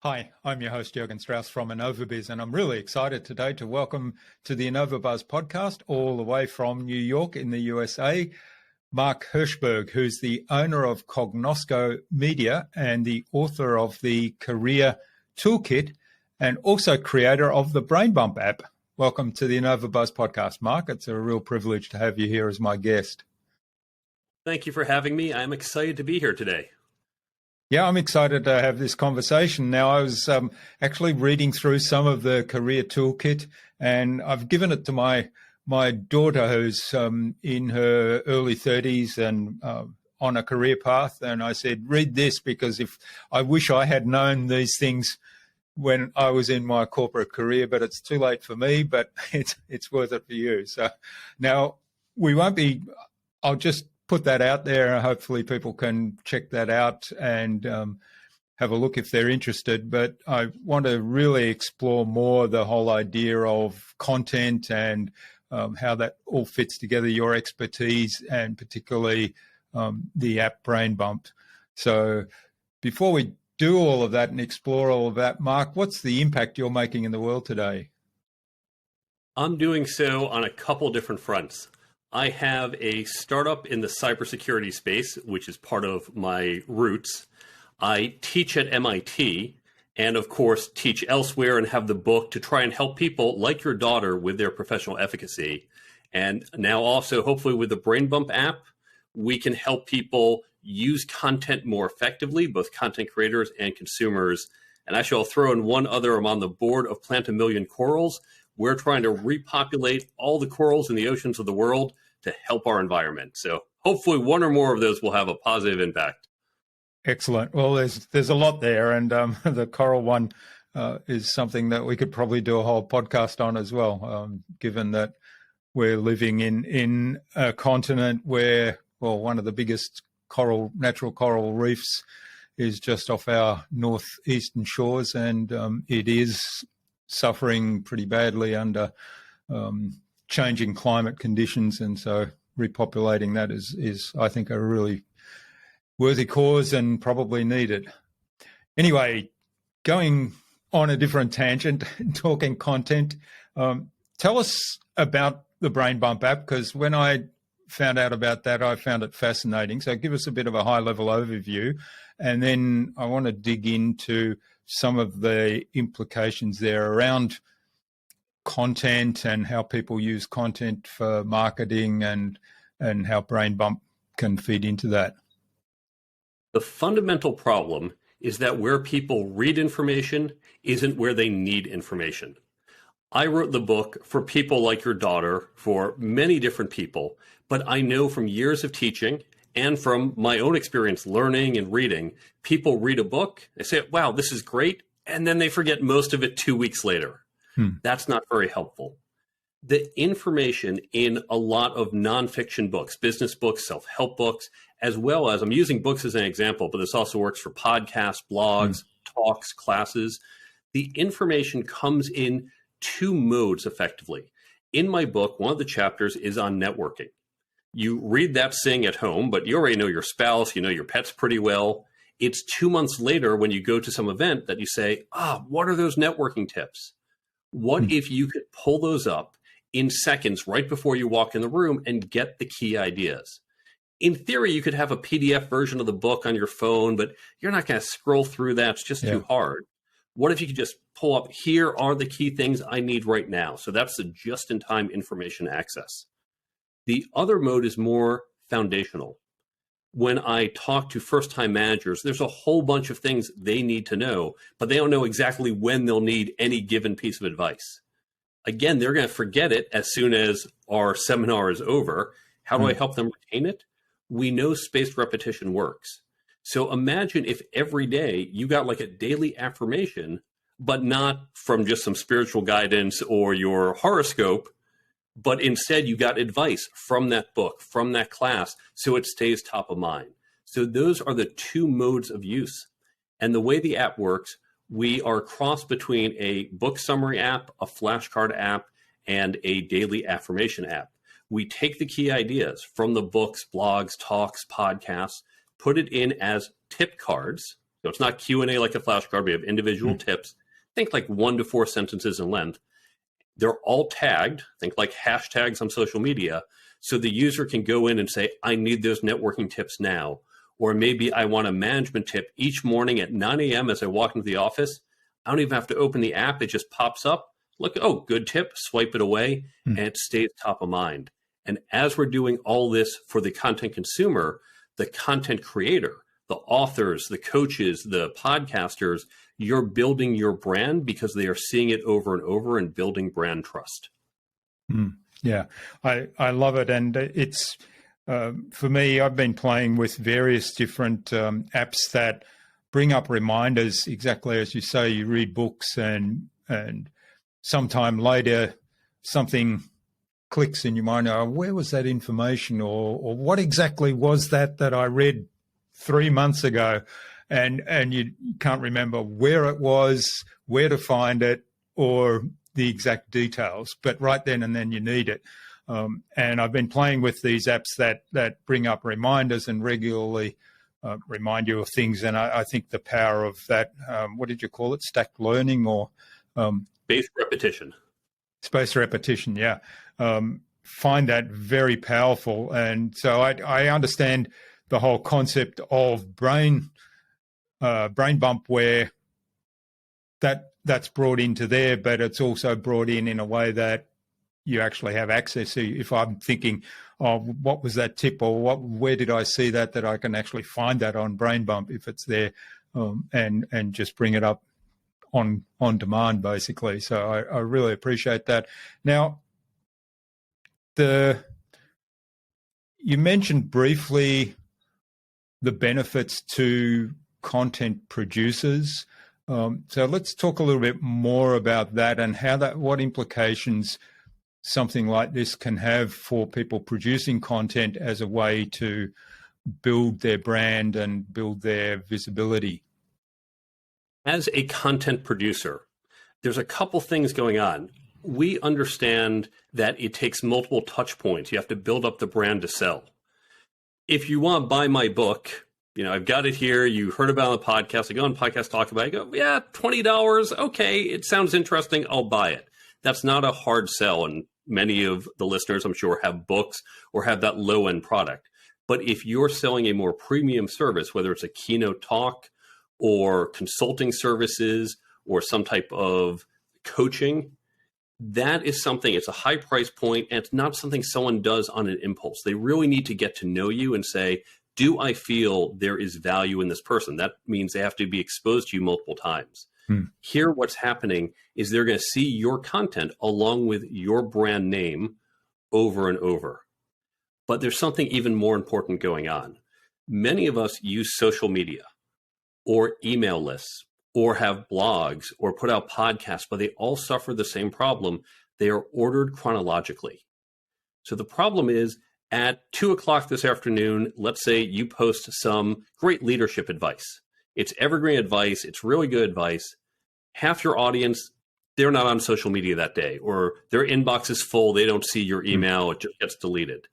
Hi, I'm your host, Jürgen Strauss from Innova.Buzz, and I'm really excited today to welcome to the Innova.Buzz podcast, all the way from New York in the USA, Mark Herschberg, who's the owner of Cognosco Media and the author of the Career Toolkit, and also creator of the Brain Bump app. Welcome to the Innova.Buzz podcast, Mark. It's a real privilege to have you here as my guest. Thank you for having me. I'm excited to be here today. Yeah, I'm excited to have this conversation. Now, I was actually reading through some of the Career Toolkit, and I've given it to my daughter, who's in her early 30s and on a career path. And I said, read this, because I wish I had known these things when I was in my corporate career, but it's too late for me, but it's worth it for you. So now I'll just put that out there. Hopefully people can check that out and have a look if they're interested. But I want to really explore more the whole idea of content and how that all fits together, your expertise, and particularly the app Brain Bump. So before we do all of that and explore all of that, Mark, what's the impact you're making in the world today? I'm doing so on a couple different fronts. I have a startup in the cybersecurity space, which is part of my roots. I teach at MIT and, of course, teach elsewhere and have the book to try and help people like your daughter with their professional efficacy. And now also, hopefully with the Brain Bump app, we can help people use content more effectively, both content creators and consumers. And actually, I'll throw in one other. I'm on the board of Plant a Million Corals. We're trying to repopulate all the corals in the oceans of the world to help our environment. So hopefully one or more of those will have a positive impact. Excellent. Well, there's a lot there, and the coral one is something that we could probably do a whole podcast on as well, given that we're living in a continent where, well, one of the biggest natural coral reefs is just off our northeastern shores, and it is suffering pretty badly under changing climate conditions, and so repopulating that is I think a really worthy cause and probably needed. Anyway, going on a different tangent, talking content, tell us about the Brain Bump app, because when I found out about that, I found it fascinating. So give us a bit of a high-level overview, and then I want to dig into some of the implications there around content and how people use content for marketing and how Brain Bump can feed into that. The fundamental problem is that where people read information isn't where they need information. I wrote the book for people like your daughter, for many different people, but I know from years of teaching and from my own experience learning and reading, people read a book, they say, wow, this is great, and then they forget most of it 2 weeks later. That's not very helpful. The information in a lot of nonfiction books, business books, self-help books, as well as, I'm using books as an example, but this also works for podcasts, blogs, talks, classes. The information comes in two modes effectively. In my book, one of the chapters is on networking. You read that saying at home, but you already know your spouse, you know your pets pretty well. It's 2 months later when you go to some event that you say, what are those networking tips? What if you could pull those up in seconds right before you walk in the room and get the key ideas? In theory, you could have a PDF version of the book on your phone, but you're not going to scroll through that. It's just too hard. What if you could just pull up, here are the key things I need right now? So that's the just-in-time information access. The other mode is more foundational. When I talk to first-time managers, there's a whole bunch of things they need to know, but they don't know exactly when they'll need any given piece of advice. Again, they're going to forget it as soon as our seminar is over. How do I help them retain it? We know spaced repetition works. So imagine if every day you got like a daily affirmation, but not from just some spiritual guidance or your horoscope, but instead you got advice from that book, from that class, so it stays top of mind. So those are the two modes of use. And the way the app works, we are cross between a book summary app, a flashcard app, and a daily affirmation app. We take the key ideas from the books, blogs, talks, podcasts, put it in as tip cards, So it's not Q&A like a flashcard. We have individual tips. Think like 1 to 4 sentences in length. They're all tagged. Think like hashtags on social media. So the user can go in and say, I need those networking tips now. Or maybe I want a management tip each morning at 9 a.m. as I walk into the office. I don't even have to open the app. It just pops up. Look, oh, good tip, swipe it away, and it stays top of mind. And as we're doing all this for the content consumer, the content creator, the authors, the coaches, the podcasters, you're building your brand because they are seeing it over and over and building brand trust. Yeah, I love it. And it's, for me, I've been playing with various different apps that bring up reminders, exactly as you say. You read books and sometime later something clicks in your mind. Oh, where was that information, or what exactly was that I read 3 months ago, and you can't remember where it was, where to find it, or the exact details, but right then and then you need it. And I've been playing with these apps that bring up reminders and regularly remind you of things. And I think the power of that, what did you call it? Stacked learning, or spaced repetition. Spaced repetition, yeah. Find that very powerful. And so I understand the whole concept of brain bump, where that's brought into there, but it's also brought in a way that you actually have access to. If I'm thinking, oh, what was that tip, or where did I see that I can actually find that on Brain Bump if it's there, and just bring it up on demand, basically. So I really appreciate that. Now, you mentioned briefly the benefits to content producers. So let's talk a little bit more about that and what implications something like this can have for people producing content as a way to build their brand and build their visibility. As a content producer, there's a couple things going on. We understand that it takes multiple touch points. You have to build up the brand to sell. If you want to buy my book, I've got it here. You heard about it on the podcast. I go on podcast, talk about it. I go, yeah, $20. Okay, it sounds interesting. I'll buy it. That's not a hard sell. And many of the listeners, I'm sure, have books or have that low-end product. But if you're selling a more premium service, whether it's a keynote talk or consulting services or some type of coaching, that is something, it's a high price point, and it's not something someone does on an impulse. They really need to get to know you and say, do I feel there is value in this person? That means they have to be exposed to you multiple times. Here, what's happening is they're going to see your content along with your brand name over and over. But there's something even more important going on. Many of us use social media or email lists or have blogs or put out podcasts, but they all suffer the same problem. They are ordered chronologically. So the problem is, at 2:00 this afternoon, let's say you post some great leadership advice. It's evergreen advice. It's really good advice. Half your audience, they're not on social media that day, or their inbox is full. They don't see your email. It just gets deleted.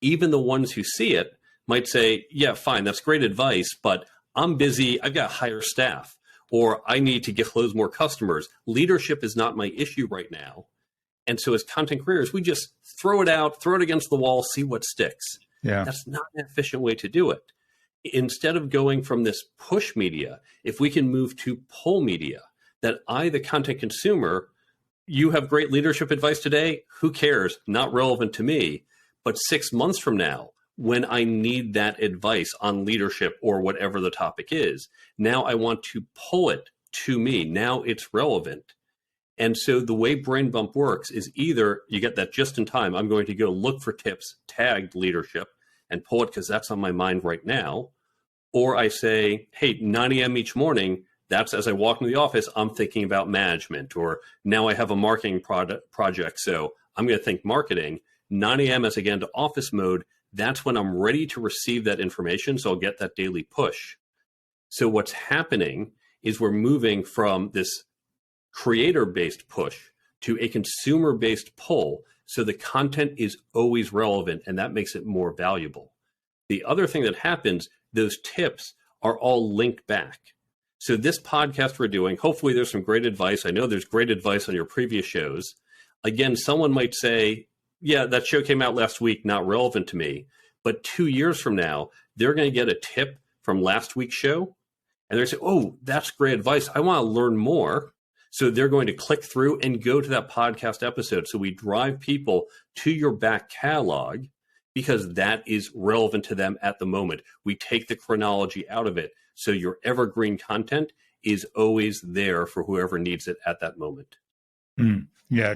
Even the ones who see it might say, yeah, fine, that's great advice, but I'm busy. I've got to hire staff, or I need to close more customers. Leadership is not my issue right now. And so as content creators, we just throw it out, throw it against the wall, see what sticks. Yeah. That's not an efficient way to do it. Instead of going from this push media, if we can move to pull media, that the content consumer, you have great leadership advice today, who cares? Not relevant to me. But 6 months from now, when I need that advice on leadership or whatever the topic is, now I want to pull it to me. Now it's relevant. And so the way Brain Bump works is either you get that just in time. I'm going to go look for tips, tagged leadership, and pull it because that's on my mind right now. Or I say, hey, 9 a.m. each morning, that's as I walk into the office, I'm thinking about management. Or now I have a marketing project, so I'm going to think marketing. 9 a.m. as I get into office mode, that's when I'm ready to receive that information. So I'll get that daily push. So what's happening is we're moving from this creator-based push to a consumer-based pull. So the content is always relevant, and that makes it more valuable. The other thing that happens, those tips are all linked back. So this podcast we're doing, hopefully there's some great advice. I know there's great advice on your previous shows. Again, someone might say, yeah, that show came out last week, not relevant to me. But 2 years from now, they're going to get a tip from last week's show. And they're going to say, oh, that's great advice. I want to learn more. So they're going to click through and go to that podcast episode. So we drive people to your back catalog because that is relevant to them at the moment. We take the chronology out of it. So your evergreen content is always there for whoever needs it at that moment. Yeah,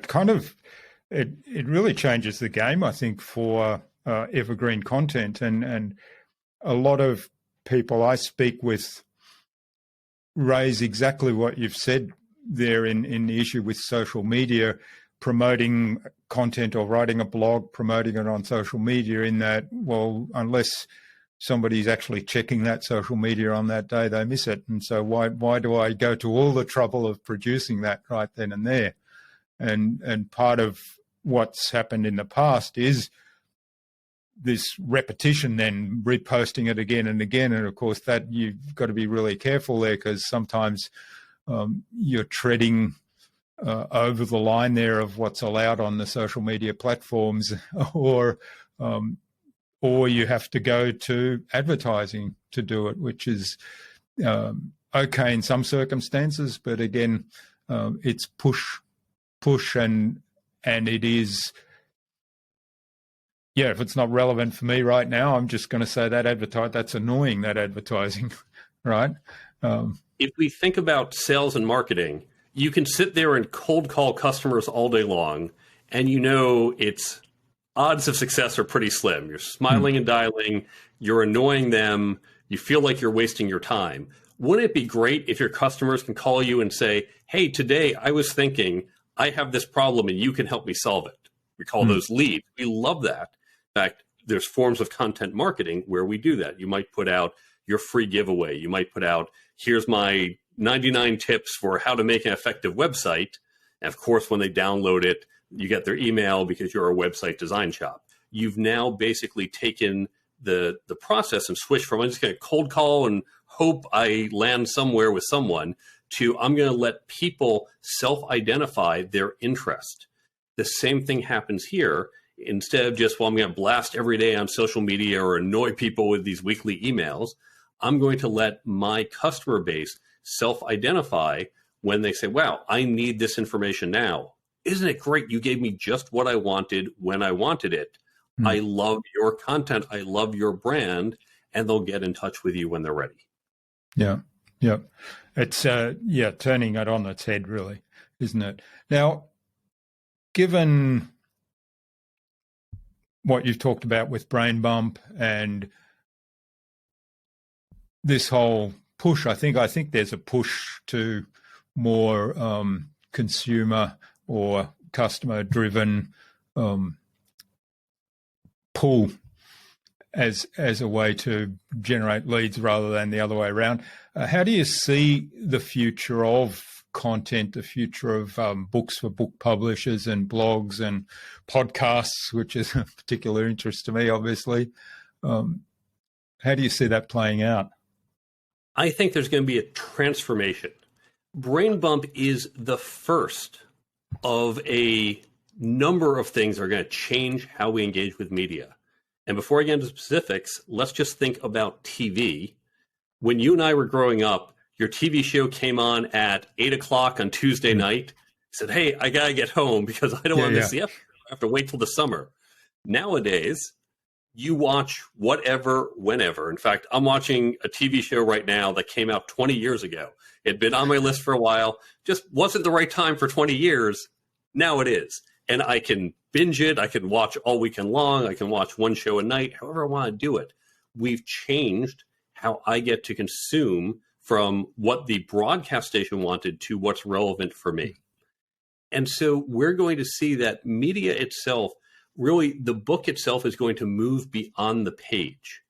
it really changes the game, I think, for evergreen content. And a lot of people I speak with raise exactly what you've said there in the issue with social media, promoting content or writing a blog, promoting it on social media, in that, well, unless somebody's actually checking that social media on that day, they miss it. And so why do I go to all the trouble of producing that right then and there? And part of what's happened in the past is this repetition, then reposting it again and again. And of course, that you've got to be really careful there, because sometimes you're treading over the line there of what's allowed on the social media platforms, or you have to go to advertising to do it, which is okay in some circumstances, but again, it's push, and it is. Yeah, if it's not relevant for me right now, I'm just going to say that that's annoying, that advertising, right? If we think about sales and marketing, you can sit there and cold call customers all day long, and it's odds of success are pretty slim. You're smiling and dialing, you're annoying them, you feel like you're wasting your time. Wouldn't it be great if your customers can call you and say, hey, today I was thinking I have this problem and you can help me solve it? We call those leads. We love that. In fact, there's forms of content marketing where we do that. You might put out your free giveaway. You might put out, here's my 99 tips for how to make an effective website. And of course, when they download it, you get their email because you're a website design shop. You've now basically taken the process and switched from, I'm just going to cold call and hope I land somewhere with someone, to I'm going to let people self-identify their interest. The same thing happens here. Instead of just, well, I'm going to blast every day on social media or annoy people with these weekly emails, I'm going to let my customer base self-identify when they say, wow, I need this information now. Isn't it great? You gave me just what I wanted when I wanted it. I love your content. I love your brand. And they'll get in touch with you when they're ready. Yeah. Yeah. It's, turning it on its head, really, isn't it? Now, given what you've talked about with Brain Bump and this whole push, I think there's a push to more consumer or customer-driven pull as a way to generate leads rather than the other way around. How do you see the future of content, the future of books for book publishers and blogs and podcasts, which is a particular interest to me, obviously? How do you see that playing out? I think there's going to be a transformation. Brain Bump is the first of a number of things that are going to change how we engage with media. And before I get into specifics, let's just think about TV. When you and I were growing up, your TV show came on at 8 o'clock on Tuesday night. You said, hey, I got to get home because I don't want to miss the episode. I have to wait till the summer. Nowadays, you watch whatever, whenever. In fact, I'm watching a TV show right now that came out 20 years ago. It had been on my list for a while. Just wasn't the right time for 20 years. Now it is. And I can binge it. I can watch all weekend long. I can watch one show a night, however I want to do it. We've changed how I get to consume from what the broadcast station wanted to what's relevant for me. And so we're going to see that media itself, really the book itself, is going to move beyond the page.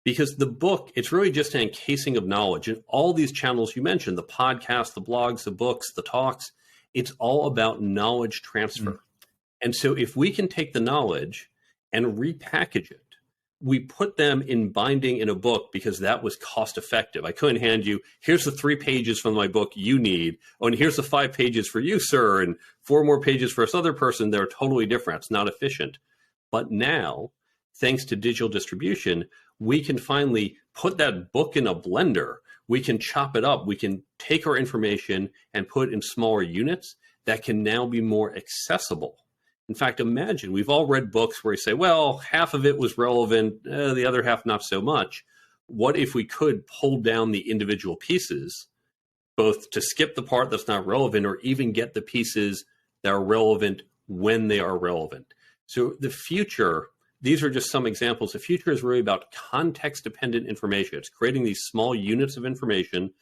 Because the book, it's really just an encasing of knowledge. And all these channels you mentioned, the podcasts, the blogs, the books, the talks, it's all about knowledge transfer. And so if we can take the knowledge and repackage it we put them in binding in a book because that was cost effective. I couldn't hand you, here's the 3 pages from my book you need. Oh, and here's the 5 pages for you, sir, and 4 more pages for this other person. They're totally different. It's not efficient. But now, thanks to digital distribution, we can finally put that book in a blender. We can chop it up. We can take our information and put it in smaller units that can now be more accessible. In fact, imagine we've all read books where you say, well, half of it was relevant, the other half not so much. What if we could pull down the individual pieces, both to skip the part that's not relevant or even get the pieces that are relevant when they are relevant? So the future, these are just some examples. The future is really about context-dependent information. It's creating these small units of information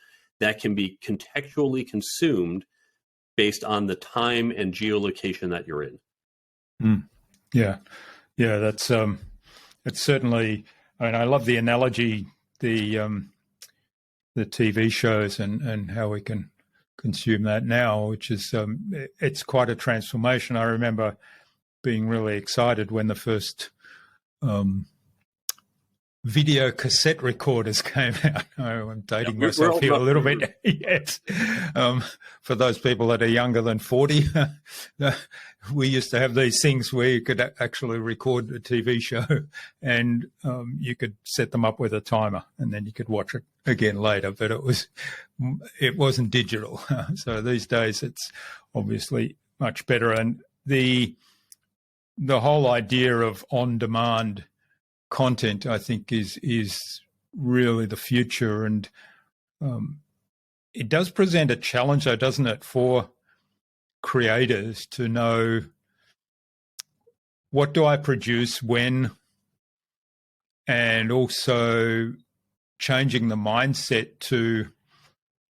that can be contextually consumed based on the time and geolocation that you're in. Yeah, that's it's certainly. I mean, I love the analogy, the TV shows and how we can consume that now, which is it's quite a transformation. I remember being really excited when the first video cassette recorders came out. Oh, I'm dating myself here a little bit. Yes. For those people that are younger than 40, we used to have these things where you could actually record a TV show and you could set them up with a timer and then you could watch it again later, but it wasn't digital. So these days it's obviously much better. And the whole idea of on-demand content, I think, is really the future, and it does present a challenge, though, doesn't it, for creators to know what do I produce when, and also changing the mindset to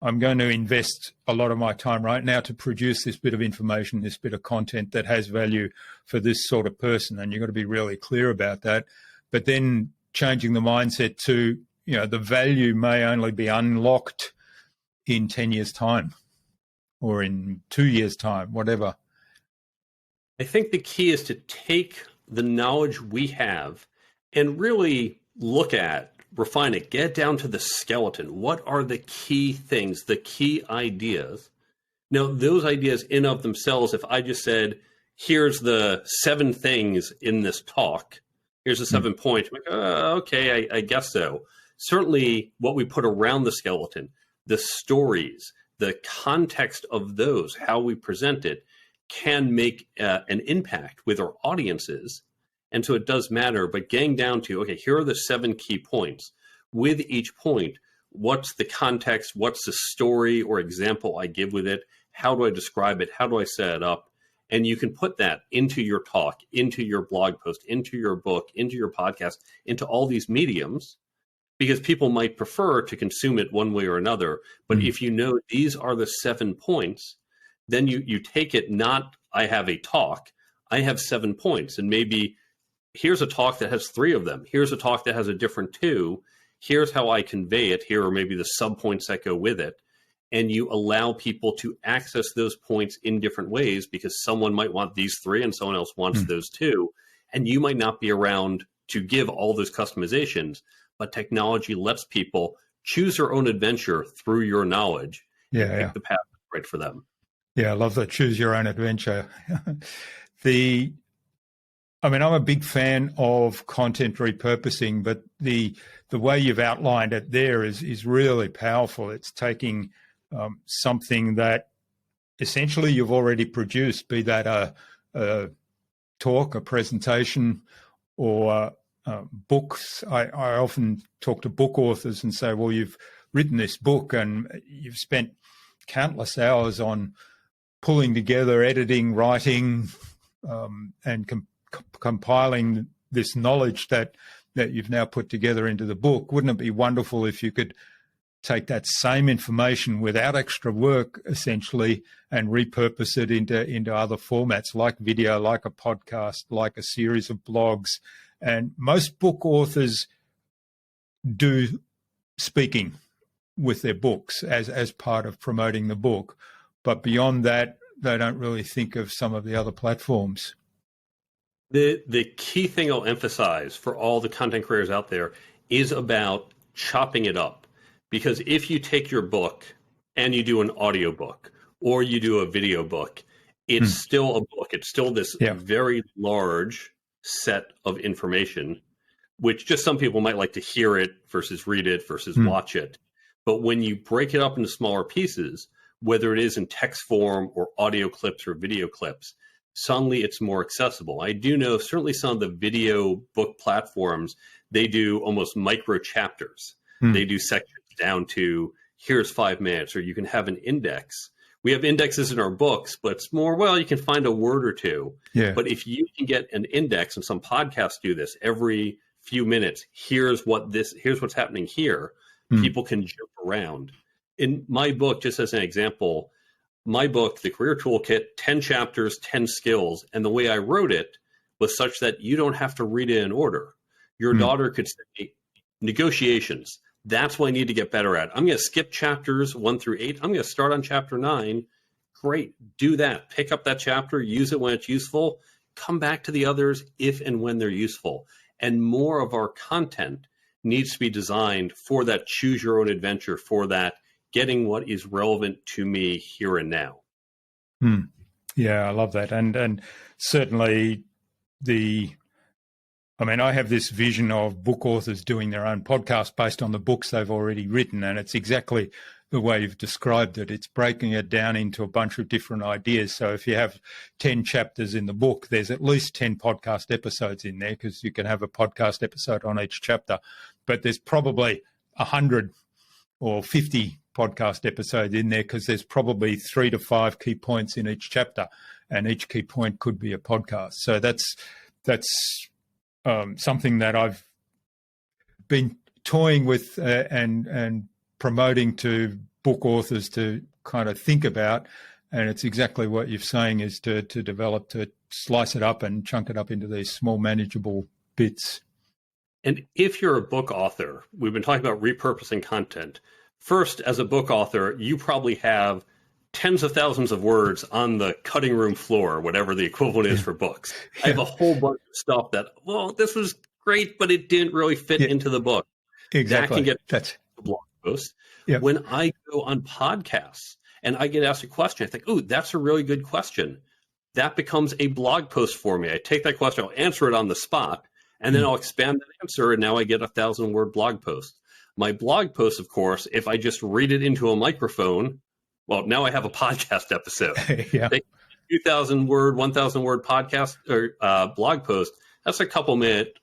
I'm going to invest a lot of my time right now to produce this bit of information, this bit of content that has value for this sort of person, and you've got to be really clear about that. But then changing the mindset to, the value may only be unlocked in 10 years' time or in 2 years' time, whatever. I think the key is to take the knowledge we have and really look at, refine it, get down to the skeleton. What are the key things, the key ideas? Now, those ideas in of themselves, if I just said, here's the 7 things in this talk, here's the 7 points. I'm like, okay, I guess so. Certainly what we put around the skeleton, the stories, the context of those, how we present it, can make an impact with our audiences. And so it does matter, but getting down to, okay, here are the 7 key points. With each point, what's the context? What's the story or example I give with it? How do I describe it? How do I set it up? And you can put that into your talk, into your blog post, into your book, into your podcast, into all these mediums, because people might prefer to consume it one way or another. But if you know these are the 7 points, then you take it not, I have a talk, I have 7 points. And maybe here's a talk that has 3 of them. Here's a talk that has a different 2. Here's how I convey it. Here are maybe the subpoints that go with it. And you allow people to access those points in different ways because someone might want these 3 and someone else wants those 2. And you might not be around to give all those customizations, but technology lets people choose their own adventure through your knowledge and pick the path that's right for them. Yeah, I love that. Choose your own adventure. I'm a big fan of content repurposing, but the way you've outlined it there is really powerful. It's taking something that essentially you've already produced, be that a talk, a presentation, or books. I often talk to book authors and say, well, you've written this book and you've spent countless hours on pulling together, editing, writing, and compiling this knowledge that you've now put together into the book. Wouldn't it be wonderful if you could take that same information without extra work, essentially, and repurpose it into other formats like video, like a podcast, like a series of blogs? And most book authors do speaking with their books as part of promoting the book. But beyond that, they don't really think of some of the other platforms. The key thing I'll emphasize for all the content creators out there is about chopping it up. Because if you take your book and you do an audio book or you do a video book, it's still a book. It's still this very large set of information, which just some people might like to hear it versus read it versus watch it. But when you break it up into smaller pieces, whether it is in text form or audio clips or video clips, suddenly it's more accessible. I do know certainly some of the video book platforms, they do almost micro chapters. They do sections down to here's 5 minutes, or you can have an index. We have indexes in our books, but it's more, well, you can find a word or two. Yeah. But if you can get an index, and some podcasts do this every few minutes, here's what's happening here. People can jump around. In my book, just as an example, my book, The Career Toolkit, 10 chapters, 10 skills. And the way I wrote it was such that you don't have to read it in order. Your daughter could say, negotiations. That's what I need to get better at. I'm going to skip chapters 1 through 8. I'm going to start on chapter 9. Great. Do that. Pick up that chapter, use it when it's useful, come back to the others if and when they're useful. And more of our content needs to be designed for that choose your own adventure, for that getting what is relevant to me here and now. Yeah, I love that. And certainly I have this vision of book authors doing their own podcast based on the books they've already written, and it's exactly the way you've described it. It's breaking it down into a bunch of different ideas. So if you have 10 chapters in the book, there's at least 10 podcast episodes in there, because you can have a podcast episode on each chapter. But there's probably 100 or 50 podcast episodes in there, because there's probably 3 to 5 key points in each chapter, and each key point could be a podcast. So that's something that I've been toying with and promoting to book authors to kind of think about. And it's exactly what you're saying, is to develop, to slice it up and chunk it up into these small manageable bits. And if you're a book author, we've been talking about repurposing content. First, as a book author, you probably have tens of thousands of words on the cutting room floor, whatever the equivalent is for books. I have a whole bunch of stuff that, well, this was great, but it didn't really fit into the book. Exactly. That can get a blog post. When I go on podcasts and I get asked a question, I think, ooh, that's a really good question. That becomes a blog post for me. I take that question, I'll answer it on the spot, and then I'll expand that answer, and now I get a 1,000-word blog post. My blog post, of course, if I just read it into a microphone, well, now I have a podcast episode. Take a 2,000-word, 1,000-word podcast or blog post. That's a couple-minute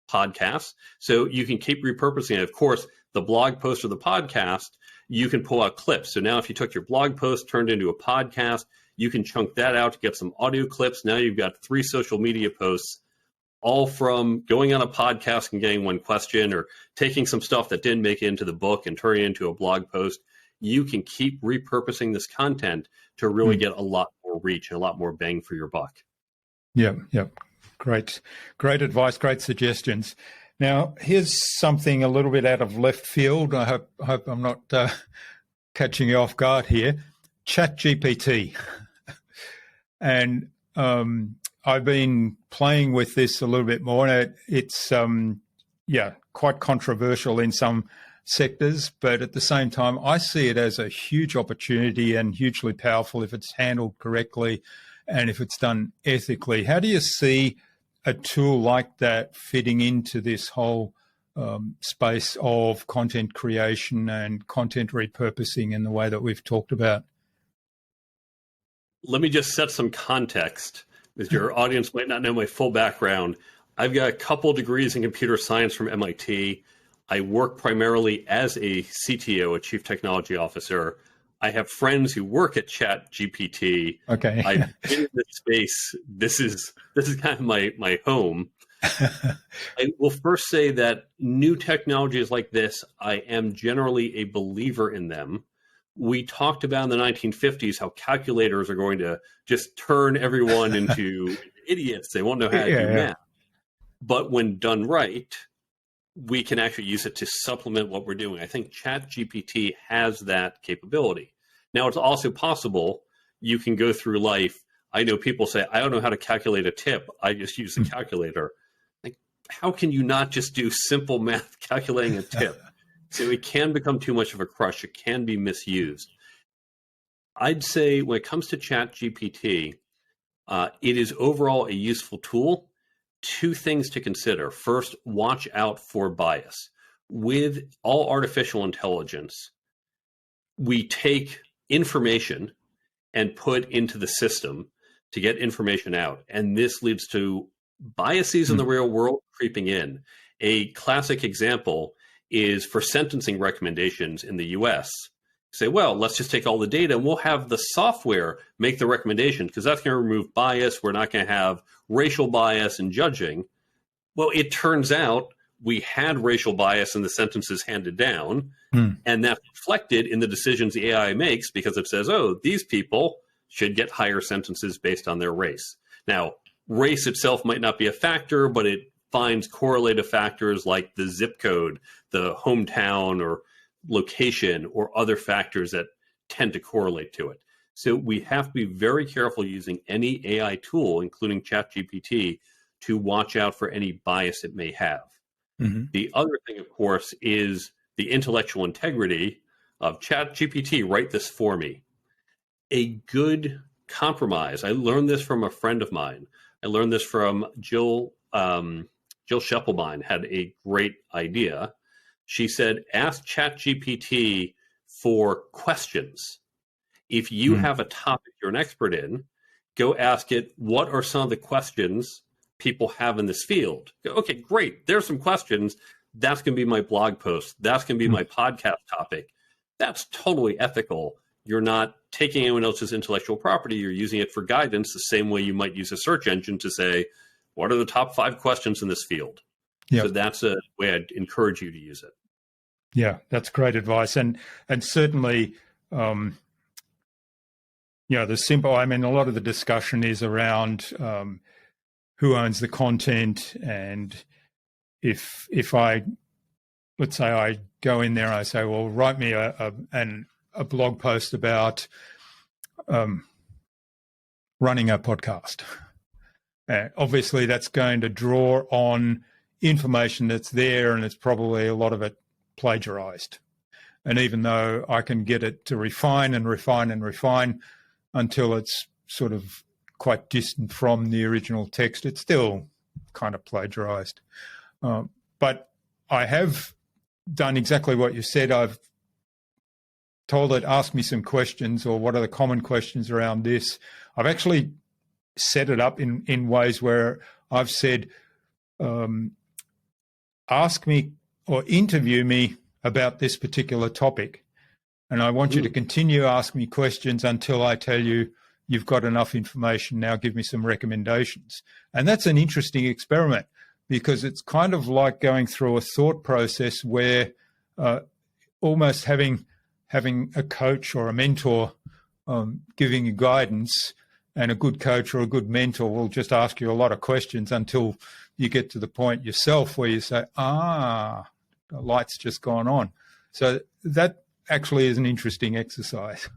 podcast. So you can keep repurposing it. Of course, the blog post or the podcast, you can pull out clips. So now if you took your blog post, turned into a podcast, you can chunk that out to get some audio clips. Now you've got 3 social media posts, all from going on a podcast and getting one question, or taking some stuff that didn't make it into the book and turning it into a blog post. You can keep repurposing this content to really get a lot more reach and a lot more bang for your buck. Yeah. Great advice, great suggestions. Now, here's something a little bit out of left field. I hope I'm not catching you off guard here. ChatGPT. And I've been playing with this a little bit more. And it's quite controversial in some sectors, but at the same time, I see it as a huge opportunity and hugely powerful if it's handled correctly and if it's done ethically. How do you see a tool like that fitting into this whole space of content creation and content repurposing in the way that we've talked about? Let me just set some context, because your audience might not know my full background. I've got a couple degrees in computer science from MIT. I work primarily as a CTO, a Chief Technology Officer. I have friends who work at ChatGPT. Okay. I've been in this space. This is kind of my home. I will first say that new technologies like this, I am generally a believer in them. We talked about in the 1950s how calculators are going to just turn everyone into idiots. They won't know how to do math. But when done right, we can actually use it to supplement what we're doing. I think ChatGPT has that capability. Now, it's also possible you can go through life I know people say, I don't know how to calculate a tip. I just use the calculator. Like, how can you not just do simple math calculating a tip? So it can become too much of a crush. It can be misused. I'd say when it comes to ChatGPT, it is overall a useful tool. Two things to consider. First, watch out for bias. With all artificial intelligence, we take information and put into the system to get information out. And this leads to biases in the real world creeping in. A classic example is for sentencing recommendations in the US. Say, well, let's just take all the data and we'll have the software make the recommendation because that's going to remove bias. We're not going to have racial bias in judging. Well, it turns out we had racial bias in the sentences handed down, and that's reflected in the decisions the AI makes because it says, oh, these people should get higher sentences based on their race. Now, race itself might not be a factor, but it finds correlative factors like the zip code, the hometown or location, or other factors that tend to correlate to it. So we have to be very careful using any AI tool, including ChatGPT, to watch out for any bias it may have. The other thing, of course, is the intellectual integrity of ChatGPT. Write this for me. A good compromise. I learned this from a friend of mine. I learned this from Jill Schepelbein, had a great idea. She said, ask ChatGPT for questions. If you have a topic you're an expert in, go ask it, what are some of the questions people have in this field? Go, okay, great. There's some questions. That's going to be my blog post. That's going to be my podcast topic. That's totally ethical. You're not taking anyone else's intellectual property. You're using it for guidance the same way you might use a search engine to say, what are the top 5 questions in this field? Yep. So that's a way I'd encourage you to use it. Yeah, that's great advice. And certainly, the simple, I mean, a lot of the discussion is around who owns the content. And if I, let's say I go in there and I say, well, write me a blog post about running a podcast. Obviously, that's going to draw on information that's there, and it's probably a lot of it plagiarized. And even though I can get it to refine and refine and refine until it's sort of quite distant from the original text, it's still kind of plagiarized. But I have done exactly what you said. I've told it, ask me some questions, or what are the common questions around this. I've actually set it up in ways where I've said, ask me or interview me about this particular topic. And I want you to continue asking me questions until I tell you you've got enough information. Now give me some recommendations. And that's an interesting experiment because it's kind of like going through a thought process where almost having a coach or a mentor giving you guidance, and a good coach or a good mentor will just ask you a lot of questions until you get to the point yourself where you say, the light's just gone on. So that actually is an interesting exercise.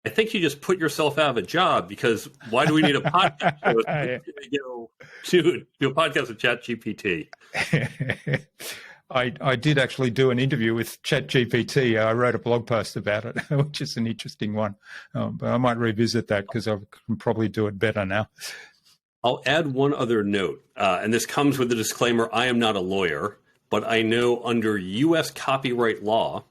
I think you just put yourself out of a job, because why do we need a podcast? Go to do a podcast with ChatGPT. I did actually do an interview with ChatGPT. I wrote a blog post about it, which is an interesting one. But I might revisit that because I can probably do it better now. I'll add one other note, and this comes with the disclaimer, I am not a lawyer, but I know under U.S. copyright law,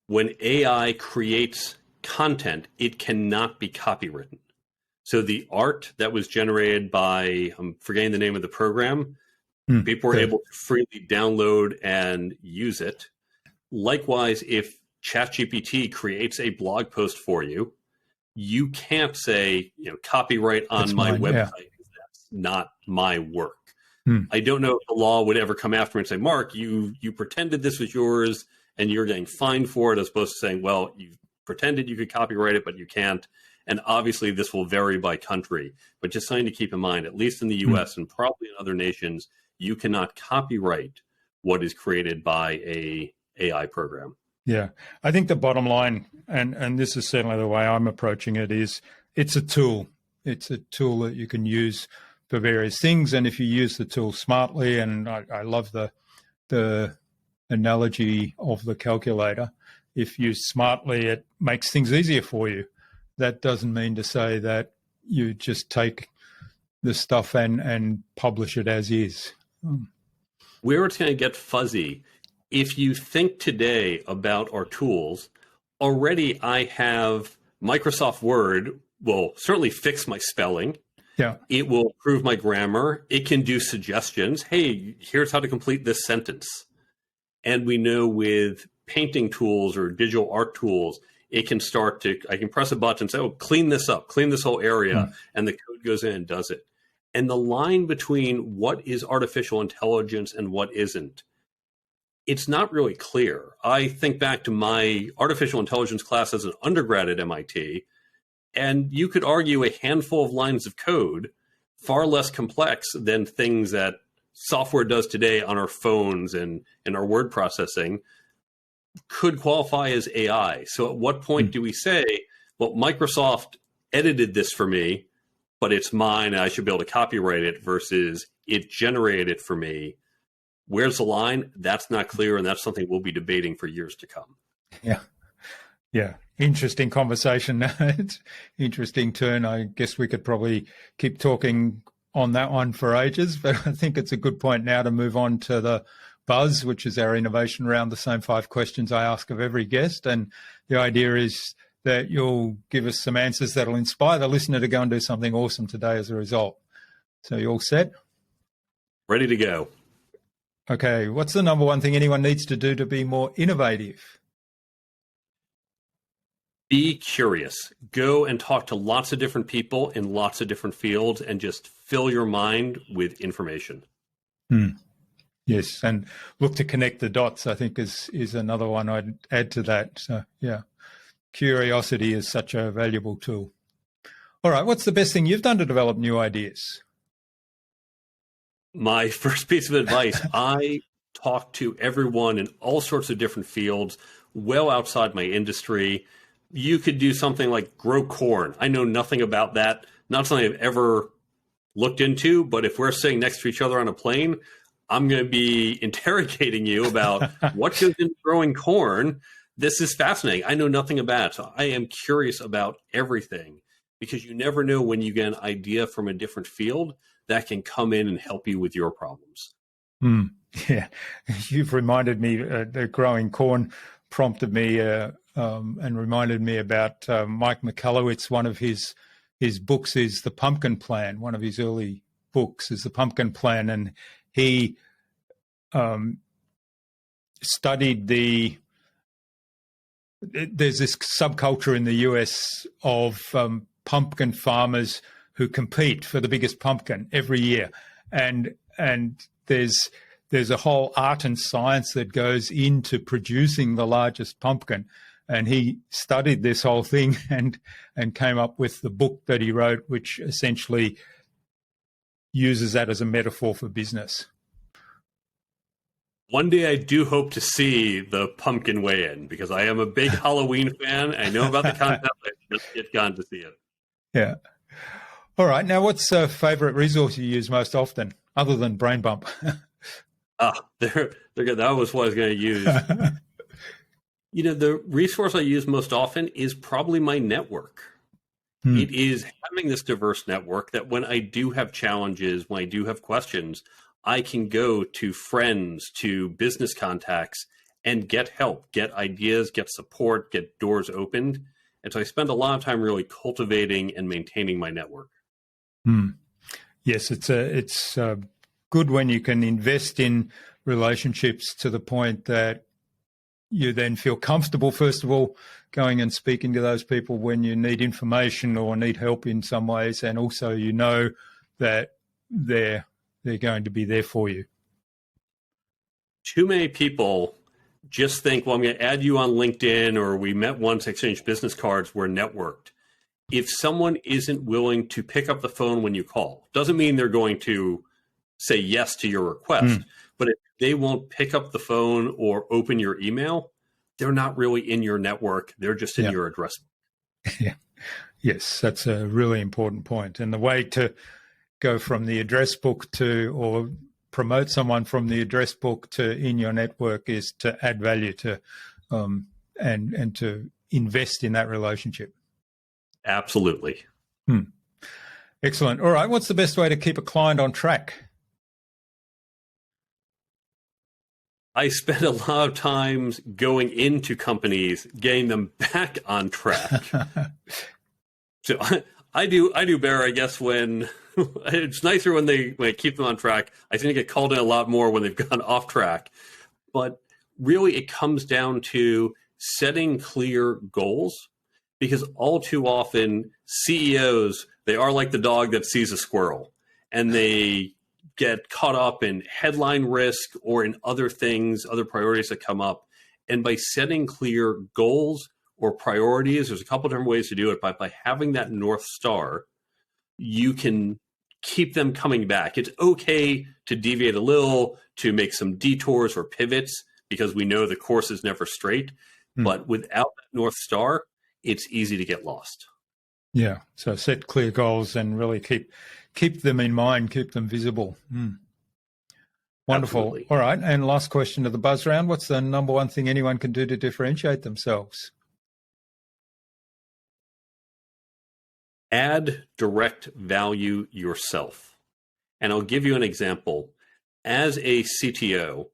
when AI creates content, it cannot be copywritten. So the art that was generated by, I'm forgetting the name of the program, people were able to freely download and use it. Likewise, if ChatGPT creates a blog post for you, you can't say, copyright on that's my website. Yeah. That's not my work. I don't know if the law would ever come after me and say, Mark, you pretended this was yours and you're getting fined for it, as opposed to saying, well, you pretended you could copyright it, but you can't. And obviously this will vary by country, but just something to keep in mind, at least in the US and probably in other nations, you cannot copyright what is created by a AI program. Yeah, I think the bottom line, and this is certainly the way I'm approaching it, is it's a tool. It's a tool that you can use for various things, and if you use the tool smartly, and I love the analogy of the calculator. If used smartly, it makes things easier for you. That doesn't mean to say that you just take the stuff and publish it as is. Where it's going to get fuzzy, if you think today about our tools, already I have Microsoft Word will certainly fix my spelling. Yeah. It will improve my grammar. It can do suggestions. Hey, here's how to complete this sentence. And we know with painting tools or digital art tools, it can start to, I can press a button and say, oh, clean this up, clean this whole area. And the code goes in and does it. And the line between what is artificial intelligence and what isn't, it's not really clear. I think back to my artificial intelligence class as an undergrad at MIT, and you could argue a handful of lines of code, far less complex than things that software does today on our phones and our word processing, could qualify as AI. So at what point do we say, well, Microsoft edited this for me, but it's mine and I should be able to copyright it, versus it generated it for me? Where's the line? That's not clear, and that's something we'll be debating for years to come. Yeah. Yeah. Interesting conversation. It's interesting turn. I guess we could probably keep talking on that one for ages, but I think it's a good point now to move on to the Buzz, which is our innovation round, the same 5 questions I ask of every guest. And the idea is that you'll give us some answers that'll inspire the listener to go and do something awesome today as a result. So you all set? Ready to go. Okay. What's the number one thing anyone needs to do to be more innovative? Be curious. Go and talk to lots of different people in lots of different fields and just fill your mind with information. Yes, and look to connect the dots, I think, is another one I'd add to that. So, yeah, curiosity is such a valuable tool. All right, what's the best thing you've done to develop new ideas? My first piece of advice, I talk to everyone in all sorts of different fields, well outside my industry. You could do something like grow corn. I know nothing about that, not something I've ever looked into, but if we're sitting next to each other on a plane, I'm going to be interrogating you about what goes into growing corn. This is fascinating. I know nothing about it. So I am curious about everything, because you never know when you get an idea from a different field that can come in and help you with your problems. Yeah, you've reminded me that growing corn prompted me and reminded me about Mike McCallowitz. One of his books is The Pumpkin Plan. One of his early books is The Pumpkin Plan, and he studied there's this subculture in the US of pumpkin farmers who compete for the biggest pumpkin every year. And there's a whole art and science that goes into producing the largest pumpkin. And he studied this whole thing and came up with the book that he wrote, which essentially uses that as a metaphor for business. One day I do hope to see the pumpkin weigh-in, because I am a big Halloween fan. I know about the concept. I've just yet gone to see it. Yeah. All right. Now, what's a favorite resource you use most often, other than Brain Bump? They're good. That was what I was going to use. The resource I use most often is probably my network. It is having this diverse network that when I do have challenges, when I do have questions, I can go to friends, to business contacts, and get help, get ideas, get support, get doors opened. And so I spend a lot of time really cultivating and maintaining my network. Yes, it's good when you can invest in relationships to the point that you then feel comfortable, first of all, going and speaking to those people when you need information or need help in some ways, and also you know that they're going to be there for you. Too many people just think, well, I'm going to add you on LinkedIn, or we met once, exchanged business cards, we're networked. If someone isn't willing to pick up the phone when you call, doesn't mean they're going to say yes to your request, but if they won't pick up the phone or open your email, they're not really in your network. They're just in your address. Yeah, Yes, that's a really important point. And the way to go from the address book to, or promote someone from the address book to in your network, is to add value to, and to invest in that relationship. Absolutely. Excellent. All right. What's the best way to keep a client on track? I spend a lot of times going into companies, getting them back on track. So I do better, I guess, when it's nicer when I keep them on track. I tend to get called in a lot more when they've gone off track. But really, it comes down to setting clear goals, because all too often CEOs, they are like the dog that sees a squirrel, and they get caught up in headline risk or in other things, other priorities that come up. And by setting clear goals or priorities, there's a couple different ways to do it, but by having that North Star, you can keep them coming back. It's okay to deviate a little, to make some detours or pivots, because we know the course is never straight. But without that North Star, it's easy to get lost. Yeah. So set clear goals and really keep them in mind, keep them visible. Wonderful. Absolutely. All right. And last question of the buzz round. What's the number one thing anyone can do to differentiate themselves? Add direct value yourself. And I'll give you an example. As a CTO,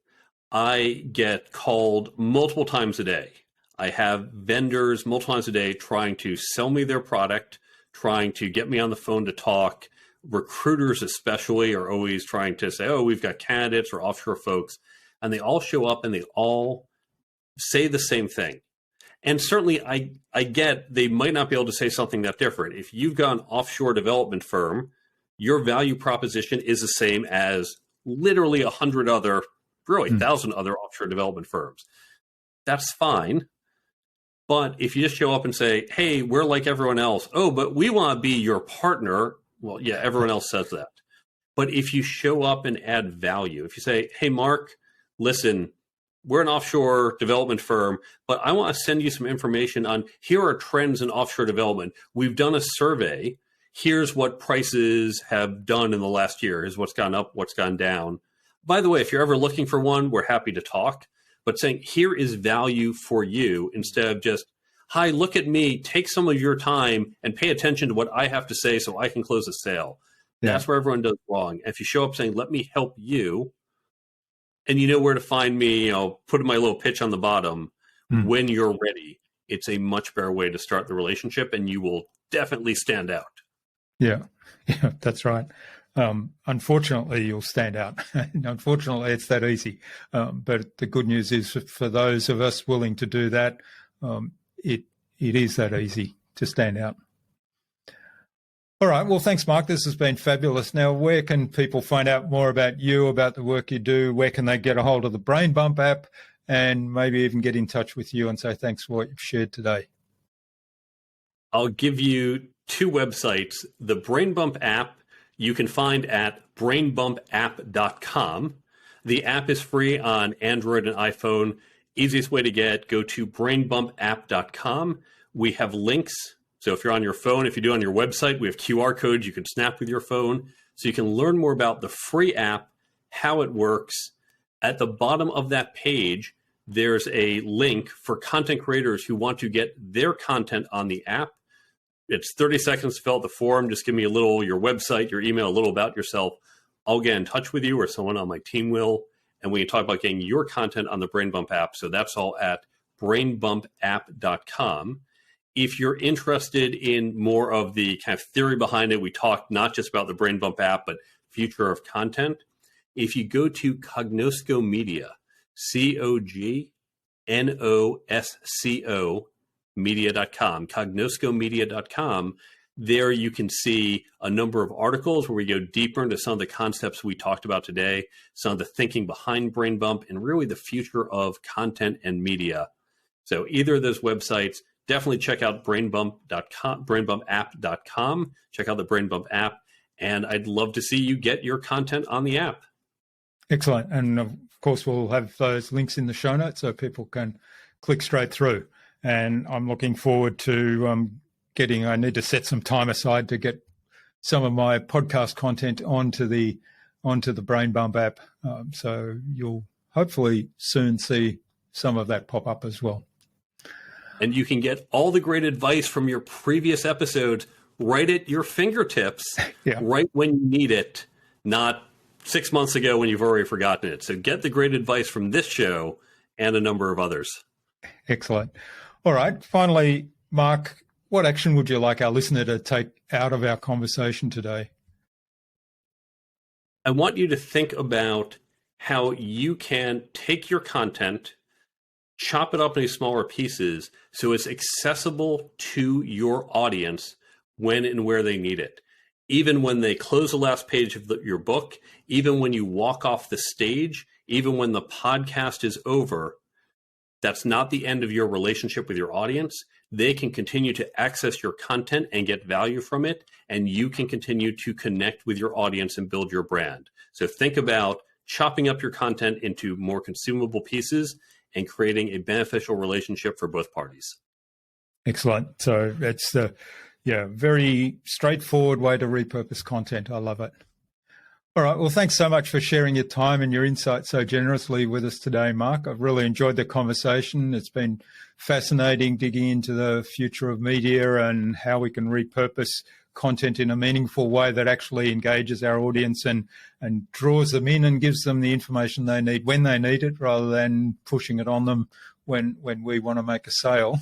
I get called multiple times a day. I have vendors multiple times a day trying to sell me their product, trying to get me on the phone to talk. Recruiters especially are always trying to say, oh, we've got candidates or offshore folks. And they all show up and they all say the same thing. And certainly I get they might not be able to say something that different. If you've got an offshore development firm, your value proposition is the same as literally 100 other, really 1,000 other offshore development firms. That's fine. But if you just show up and say, hey, we're like everyone else. Oh, but we want to be your partner. Well, yeah, everyone else says that. But if you show up and add value, if you say, hey, Mark, listen, we're an offshore development firm, but I want to send you some information on here are trends in offshore development. We've done a survey. Here's what prices have done in the last year. Here's what's gone up, what's gone down. By the way, if you're ever looking for one, we're happy to talk. But saying here is value for you instead of just, hi, look at me, take some of your time and pay attention to what I have to say so I can close a sale. Yeah. That's where everyone does wrong. If you show up saying, let me help you, and you know where to find me, put my little pitch on the bottom when you're ready, it's a much better way to start the relationship, and you will definitely stand out. Yeah, that's right. Unfortunately, you'll stand out. Unfortunately, it's that easy. But the good news is for those of us willing to do that, it is that easy to stand out. All right. Well, thanks, Mark. This has been fabulous. Now, where can people find out more about you, about the work you do? Where can they get a hold of the Brain Bump app and maybe even get in touch with you and say thanks for what you've shared today? I'll give you two websites. The Brain Bump app you can find at brainbumpapp.com. The app is free on Android and iPhone. Easiest way to get, go to brainbumpapp.com. We have links. So if you're on your phone, if you do on your website, we have QR codes you can snap with your phone. So you can learn more about the free app, how it works. At the bottom of that page, there's a link for content creators who want to get their content on the app. It's 30 seconds to fill out the form. Just give me your website, your email, a little about yourself. I'll get in touch with you or someone on my team will, and we can talk about getting your content on the Brain Bump app. So that's all at brainbumpapp.com. If you're interested in more of the kind of theory behind it, we talked not just about the Brain Bump app, but future of content. If you go to Cognosco Media, COGNOSCO media.com, cognoscomedia.com, there you can see a number of articles where we go deeper into some of the concepts we talked about today, some of the thinking behind Brain Bump, and really the future of content and media. So either of those websites, definitely check out brainbumpapp.com, check out the Brain Bump app, and I'd love to see you get your content on the app. Excellent. And of course, we'll have those links in the show notes so people can click straight through. And I'm looking forward to I need to set some time aside to get some of my podcast content onto the Brain Bump app. So you'll hopefully soon see some of that pop up as well. And you can get all the great advice from your previous episodes right at your fingertips, right when you need it, not 6 months ago when you've already forgotten it. So get the great advice from this show and a number of others. Excellent. All right. Finally, Mark, what action would you like our listener to take out of our conversation today? I want you to think about how you can take your content, chop it up into smaller pieces so it's accessible to your audience when and where they need it. Even when they close the last page of your book, even when you walk off the stage, even when the podcast is over, that's not the end of your relationship with your audience. They can continue to access your content and get value from it, and you can continue to connect with your audience and build your brand. So think about chopping up your content into more consumable pieces and creating a beneficial relationship for both parties. Excellent. So that's the very straightforward way to repurpose content. I love it. All right. Well, thanks so much for sharing your time and your insight so generously with us today, Mark. I've really enjoyed the conversation. It's been fascinating digging into the future of media and how we can repurpose content in a meaningful way that actually engages our audience and draws them in and gives them the information they need when they need it, rather than pushing it on them when we want to make a sale.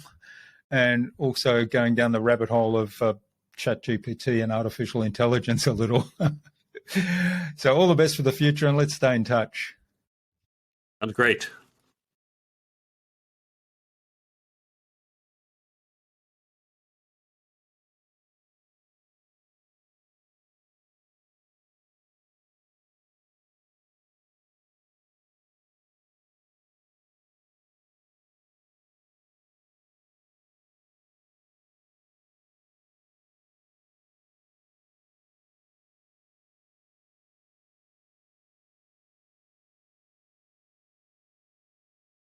And also going down the rabbit hole of ChatGPT and artificial intelligence a little. So all the best for the future, and let's stay in touch. That's great.